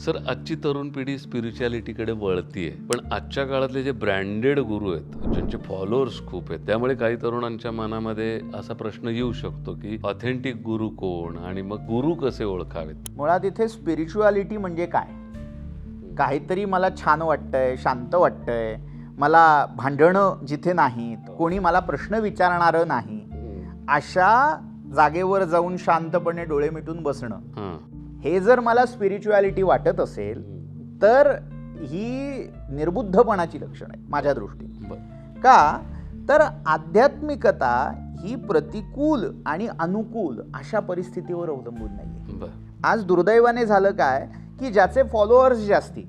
Sir, आजची तरुण पिढी स्पिरिच्युअलिटीकडे वळतीये, पण आजच्या काळातले जे ब्रँडेड गुरु आहेत, ज्यांचे फॉलोअर्स खूप आहेत, त्यामुळे काही तरुणांच्या मनामध्ये असा प्रश्न येऊ शकतो की ऑथेंटिक गुरु कोण आणि मग गुरु कसे ओळखावेत. मुळात इथे स्पिरिच्युअलिटी म्हणजे काय? काहीतरी मला छान वाटतंय, शांत वाटतंय, मला भांडणं जिथे नाहीत, कोणी मला प्रश्न विचारणारं नाही, अशा जागेवर जाऊन शांतपणे डोळे मिटून बसणं, हे जर मला स्पिरिच्युअलिटी वाटत असेल तर ही निर्बुद्धपणाची लक्षणं आहेत माझ्या दृष्टीने. का तर आध्यात्मिकता ही प्रतिकूल आणि अनुकूल अशा परिस्थितीवर अवलंबून नाहीये. आज दुर्दैवाने झालं काय की ज्याचे फॉलोअर्स जास्ती,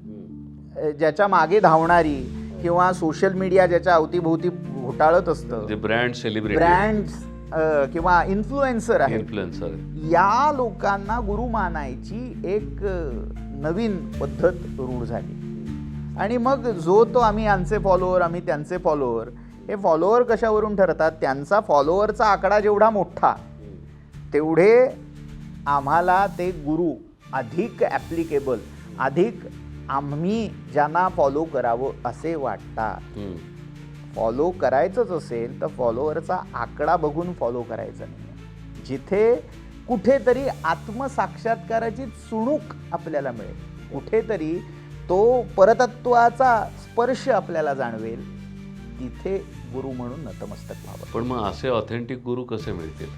ज्याच्या मागे धावणारी किंवा सोशल मीडिया ज्याच्या अवतीभोवती घोटाळत असतं, ब्रँड सेलिब्रिटी, ब्रँड्स किंवा इन्फ्लुएन्सर आहे, या लोकांना गुरु मानायची एक नवीन पद्धत रूढ झाली. आणि मग जो तो आम्ही यांचे फॉलोअर, आम्ही त्यांचे फॉलोअर, हे फॉलोअर कशावरून ठरतात? त्यांचा फॉलोअरचा आकडा जेवढा मोठा तेवढे आम्हाला ते गुरु अधिक ॲप्लिकेबल, अधिक आम्ही ज्यांना फॉलो करावं असे वाटतात. फॉलो करायचंच असेल तर फॉलोअरचा आकडा बघून फॉलो करायचा नाही. जिथे कुठेतरी आत्मसाक्षात्काराची चुणूक आपल्याला मिळेल, कुठेतरी तो परतत्वाचा स्पर्श आपल्याला जाणवेल, तिथे गुरु म्हणून नतमस्तक व्हावं. पण मग असे ऑथेंटिक गुरु कसे मिळतील?